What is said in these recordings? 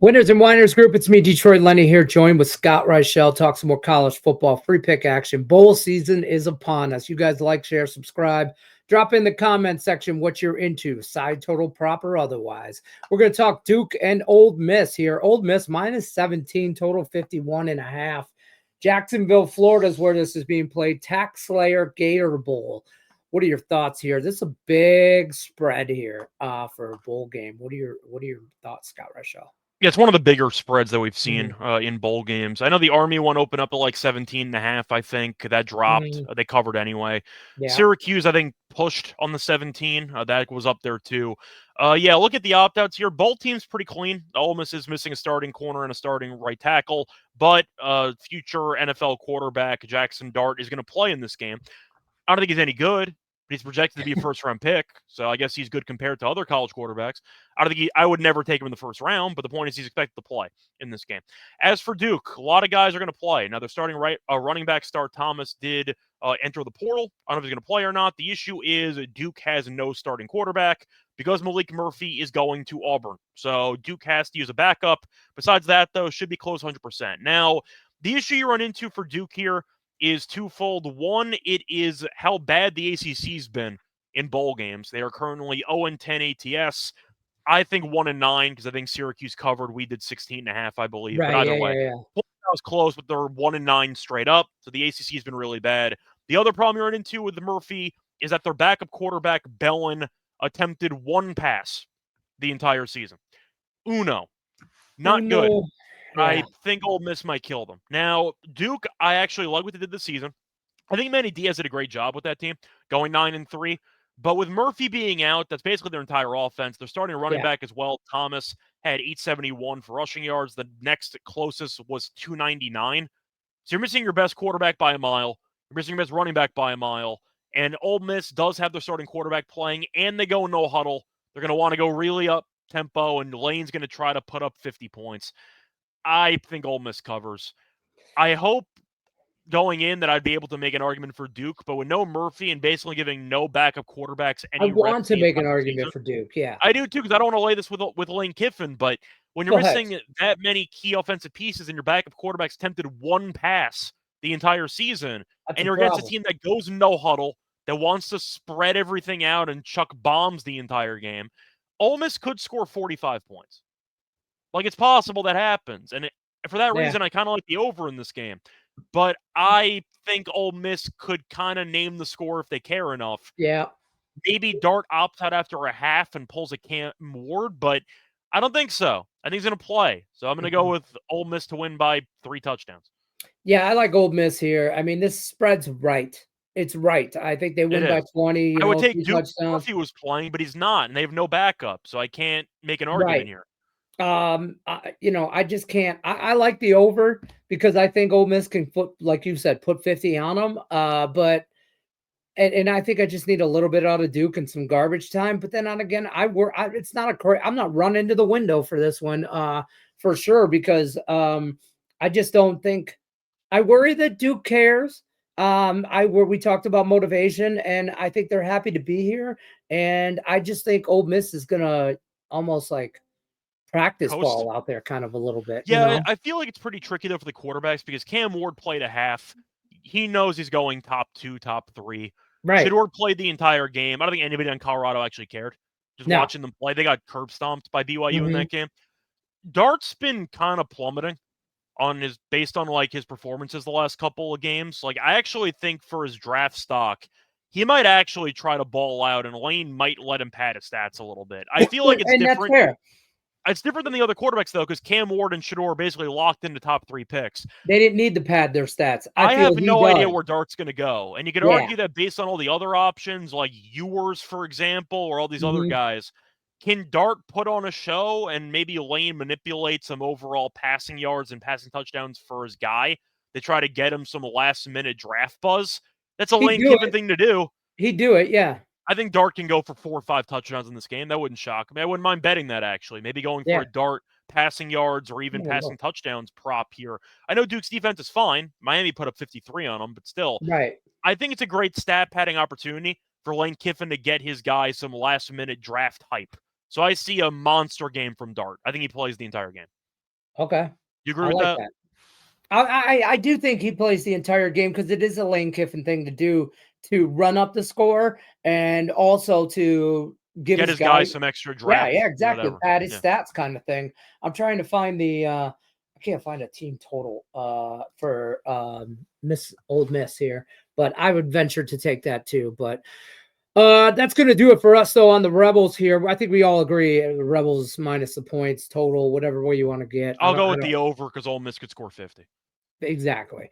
Winners and Whiners group, it's me, Detroit Lenny here, joined with Scott Reichel. Talk some more college football, free pick action. Bowl season is upon us. You guys like, share, subscribe. Drop in the comment section what you're into, side total, prop, or otherwise. We're going to talk Duke and Ole Miss here. Ole Miss minus 17, total 51.5. Jacksonville, Florida is where this is being played. Tax Slayer Gator Bowl. What are your thoughts here? This is a big spread here for a bowl game. What are your thoughts, Scott Reichel? Yeah, it's one of the bigger spreads that we've seen Mm-hmm. in bowl games. I know the Army one opened up to like 17.5, I think. That dropped. Mm-hmm. They covered anyway. Yeah. Syracuse, I think, pushed on the 17. That was up there too. Yeah, look at the opt-outs here. Both teams pretty clean. Ole Miss is missing a starting corner and a starting right tackle, but future NFL quarterback Jackson Dart is going to play in this game. I don't think he's any good, but he's projected to be a first-round pick, so I guess he's good compared to other college quarterbacks. I would never take him in the first round, but the point is he's expected to play in this game. As for Duke, a lot of guys are going to play. Now, they're starting running back Star Thomas did enter the portal. I don't know if he's going to play or not. The issue is Duke has no starting quarterback because Malik Murphy is going to Auburn. So Duke has to use a backup. Besides that, though, should be close 100%. Now, the issue you run into for Duke here is twofold. One, it is how bad the ACC's been in bowl games. They are currently 0-10 ATS. I think 1-9 because I think Syracuse covered. We did 16.5, I believe. Right. But either way, Yeah. that was close, but they're 1-9 straight up. So the ACC's been really bad. The other problem you run into with the Murphy is that their backup quarterback, Bellin, attempted one pass the entire season. Uno. Not good. Yeah. I think Ole Miss might kill them. Now, Duke, I actually like what they did this season. I think Manny Diaz did a great job with that team, going 9-3. But with Murphy being out, that's basically their entire offense. They're starting a running back as well. Thomas had 871 for rushing yards. The next closest was 299. So you're missing your best quarterback by a mile. You're missing your best running back by a mile. And Ole Miss does have their starting quarterback playing, and they go no huddle. They're going to want to go really up tempo, and Lane's going to try to put up 50 points. I think Ole Miss covers. I hope going in that I'd be able to make an argument for Duke, but with no Murphy and basically giving no backup quarterbacks any I want reps to the make an entire argument season, for Duke. Yeah. I do too, because I don't want to lay this with Lane Kiffin, but when you're Go ahead. missing that many key offensive pieces and your backup quarterback's attempted one pass the entire season, That's and a you're against a problem. team that goes no huddle, that wants to spread everything out and chuck bombs the entire game, Ole Miss could score 45 points. Like, it's possible that happens. And for that reason, I kind of like the over in this game. But I think Ole Miss could kind of name the score if they care enough. Yeah. Maybe Dart opts out after a half and pulls a Cam Ward, but I don't think so. I think he's going to play. So I'm going to go with Ole Miss to win by 3 touchdowns. Yeah, I like Ole Miss here. I mean, this spread's right. It's right. I think they win by 20. I would take 3 Duke touchdowns. if he was playing, but he's not, and they have no backup, so I can't make an argument here. I just can't. I like the over because I think Ole Miss can put, like you said, put 50 on them. But I think I just need a little bit out of Duke and some garbage time. But then on again, it's not I'm not running to the window for this one, for sure, because I just don't think. I worry that Duke cares. We talked about motivation, and I think they're happy to be here. And I just think Ole Miss is gonna almost like practice ball out there kind of a little bit. Yeah, I feel like it's pretty tricky though for the quarterbacks because Cam Ward played a half. He knows he's going top 2, top 3. Right. Shedeur played the entire game. I don't think anybody on Colorado actually cared. Just watching them play. They got curb stomped by BYU in that game. Dart's been kind of plummeting based on like his performances the last couple of games. Like, I actually think for his draft stock, he might actually try to ball out, and Lane might let him pad his stats a little bit. I feel like it's different. That's fair. It's different than the other quarterbacks, though, because Cam Ward and Shedeur are basically locked into top 3 picks. They didn't need to pad their stats. I have no idea where Dart's going to go. And you could argue that based on all the other options, like Ewers, for example, or all these other guys, can Dart put on a show and maybe Lane manipulate some overall passing yards and passing touchdowns for his guy? They try to get him some last-minute draft buzz. That's a Lane Kiffin thing to do. He'd do it, yeah. I think Dart can go for 4 or 5 touchdowns in this game. That wouldn't shock me. I wouldn't mind betting that, actually. Maybe going for a Dart passing yards or even passing touchdowns prop here. I know Duke's defense is fine. Miami put up 53 on them, but still. Right. I think it's a great stat padding opportunity for Lane Kiffin to get his guy some last-minute draft hype. So I see a monster game from Dart. I think he plays the entire game. Okay. You agree I with like that? that. I do think he plays the entire game because it is a Lane Kiffin thing to do, to run up the score and also to give Get his his guy. guys some extra Yeah, draft, yeah, exactly. whatever. Pad his Yeah. stats kind of thing. I'm trying to find the I can't find a team total for Miss Old Miss here, but I would venture to take that too. But that's gonna do it for us though on the Rebels here. I think we all agree the Rebels minus the points total, whatever way you want to get. I'll go I with don't the over because Ole Miss could score 50. exactly.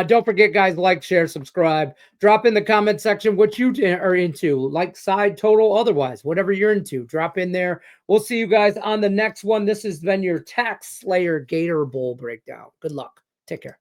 Don't forget, guys, like, share, subscribe. Drop in the comment section what you are into, like side, total, otherwise, whatever you're into. Drop in there. We'll see you guys on the next one. This has been your Tax Slayer Gator Bowl breakdown. Good luck. Take care.